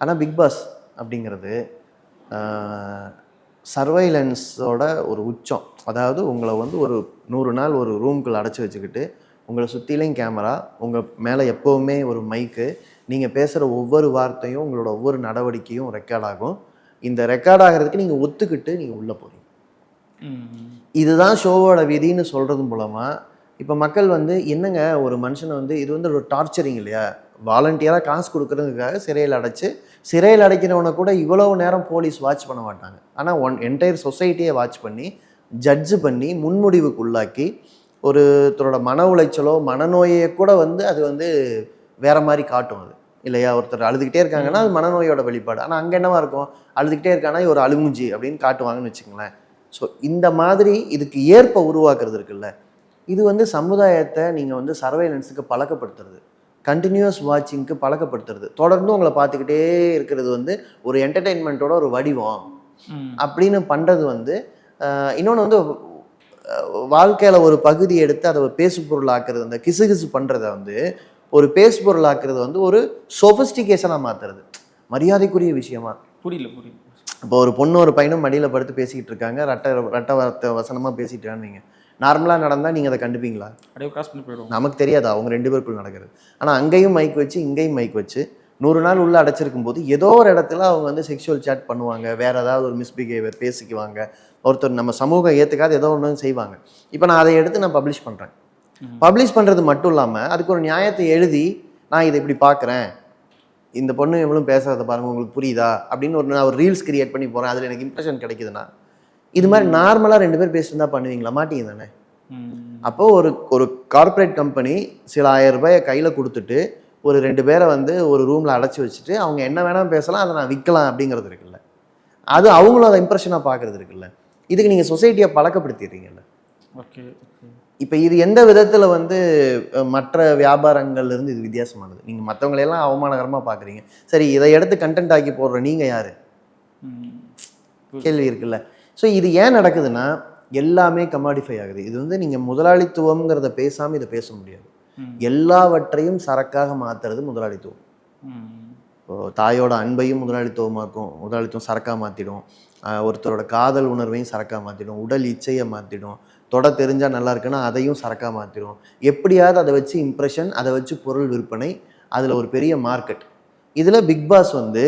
ஆனால் big pass அப்படிங்கிறது சர்வைலன்ஸோட ஒரு உச்சம். அதாவது உங்களை வந்து ஒரு 100 நாள் ஒரு ரூம்குள்ளே அடைச்சி வச்சுக்கிட்டு உங்களை சுற்றிலையும் கேமரா, உங்கள் மேலே எப்போவுமே ஒரு மைக்கு, நீங்கள் பேசுகிற ஒவ்வொரு வார்த்தையும் உங்களோட ஒவ்வொரு நடவடிக்கையும் ரெக்கார்ட் ஆகும். இந்த ரெக்கார்ட் ஆகிறதுக்கு நீங்கள் ஒத்துக்கிட்டு நீங்கள் உள்ளே போகிறீங்க. இதுதான் ஷோவோட விதின்னு சொல்கிறது மூலமாக இப்போ மக்கள் வந்து என்னங்க ஒரு மனுஷனை வந்து இது வந்து ஒரு டார்ச்சரிங் இல்லையா? வாலண்டியராக காசு கொடுக்குறதுக்காக சிறையில் அடைக்கிறவனை கூட இவ்வளவு நேரம் போலீஸ் வாட்ச் பண்ண மாட்டாங்க. ஆனால் என்டையர் சொசைட்டியை வாட்ச் பண்ணி ஜட்ஜு பண்ணி முன்முடிவுக்கு உள்ளாக்கி ஒருத்தரோட மன உளைச்சலோ மனநோயை கூட வந்து அது வந்து வேற மாதிரி காட்டும். அது இல்லையா? ஒருத்தர் அழுதுகிட்டே இருக்காங்கன்னா அது மனநோயோட வெளிப்பாடு. ஆனால் அங்கே என்னவா இருக்கும்? அழுதுகிட்டே இருக்கானா ஒரு அழுகுஞ்சி அப்படின்னு காட்டுவாங்கன்னு வச்சுக்கோங்களேன். ஸோ இந்த மாதிரி இதுக்கு ஏற்ப உருவாக்குறது இருக்குல்ல, இது வந்து சமுதாயத்தை நீங்கள் வந்து சர்வைலன்ஸுக்கு பழக்கப்படுத்துறது, கண்டினியூஸ் வாட்சிங்க்கு பழக்கப்படுத்துறது, தொடர்ந்து உங்களை பார்த்துக்கிட்டே இருக்கிறது வந்து ஒரு என்டர்டெயின்மெண்ட்டோட ஒரு வடிவம் அப்படின்னு பண்ணுறது வந்து இன்னொன்று வந்து வாழ்க்கையில் ஒரு பகுதி எடுத்து அதை ஒரு பேசு பொருள் ஆக்குறது, அந்த கிசு பண்ணுறதை வந்து ஒரு பேசு பொருள் ஆக்குறது வந்து ஒரு சொஃபிஸ்டிகேஷனாக மாற்றுறது, மரியாதைக்குரிய விஷயமா. புரியல. இப்போ ஒரு பொண்ணு ஒரு பையனும் மடியில் படுத்து பேசிக்கிட்டு இருக்காங்க, ரட்ட வசனமாக பேசிட்டு இருக்கான்னு நார்மலாக நடந்தால் நீங்கள் அதை கண்டுப்பீங்களா? அப்படியே கிராஸ் பண்ணி போயிடும். நமக்கு தெரியாது அவங்க 2 பேருக்குள்ள நடக்கிறது. ஆனால் அங்கேயும் மைக் வச்சு இங்கேயும் மைக் வச்சு 100 நாள் உள்ளே அடைச்சிருக்கும் போது ஏதோ ஒரு இடத்துல அவங்க வந்து செக்ஷுவல் சேட் பண்ணுவாங்க, வேறு ஏதாவது ஒரு மிஸ்பிஹேவியர் பேசிக்குவாங்க, ஒருத்தர் நம்ம சமூகம் ஏற்றுக்காது ஏதோ ஒன்று செய்வாங்க. இப்போ நான் அதை எடுத்து நான் பப்ளிஷ் பண்ணுறேன். பப்ளிஷ் பண்ணுறது மட்டும் இல்லாமல் அதுக்கு ஒரு நியாயத்தை எழுதி நான் இதை இப்படி பார்க்குறேன், இந்த பொண்ணு எவ்வளோ பேசுகிறத பாருங்கள் உங்களுக்கு புரியுதா அப்படின்னு நான் ஒரு ரீல்ஸ் கிரியேட் பண்ணி போகிறேன், அதில் எனக்கு இம்ப்ரெஷன் கிடைக்குதுன்னா இது மாதிரி நார்மலாக 2 பேர் பேசிட்டு தான் பண்ணுவீங்களா? மாட்டீங்க தானே. அப்போது ஒரு கார்பரேட் கம்பெனி சில 1000 ரூபாயை கையில் கொடுத்துட்டு ஒரு 2 பேரை வந்து ஒரு ரூமில் அடைச்சி வச்சுட்டு அவங்க என்ன வேணாலும் பேசலாம், அதை நான் விற்கலாம் அப்படிங்கிறது இருக்குல்ல, அது அவங்களும் அதை இம்ப்ரெஷனாக பார்க்குறது இருக்குல்ல. இதுக்கு நீங்கள் சொசைட்டியை பழக்கப்படுத்திடுறீங்கல்ல. ஓகே. இப்போ இது எந்த விதத்தில் வந்து மற்ற வியாபாரங்கள்லேருந்து இது வித்தியாசமானது? நீங்கள் மற்றவங்களையெல்லாம் அவமானகரமாக பார்க்குறீங்க, சரி இதை எடுத்து கண்டென்ட் ஆக்கி போடுற நீங்கள் யார்? கேள்வி இருக்குல்ல. ஸோ இது ஏன் நடக்குதுன்னா எல்லாமே கமாடிஃபை ஆகுது. இது வந்து நீங்கள் முதலாளித்துவம்ங்கிறத பேசாமல் இதை பேச முடியாது. எல்லாவற்றையும் சரக்காக மாற்றுறது முதலாளித்துவம். தாயோட அன்பையும் முதலாளித்துவம் சரக்காக மாற்றிடும், ஒருத்தரோட காதல் உணர்வையும் சரக்காக மாற்றிடும், உடல் இச்சையை மாற்றிடும், தொட தெரிஞ்சால் நல்லா இருக்குன்னா அதையும் சரக்காக மாற்றிடும். எப்படியாவது அதை வச்சு இம்ப்ரெஷன், அதை வச்சு பொருள் விற்பனை, அதில் ஒரு பெரிய மார்க்கெட். இதில் பிக் பாஸ் வந்து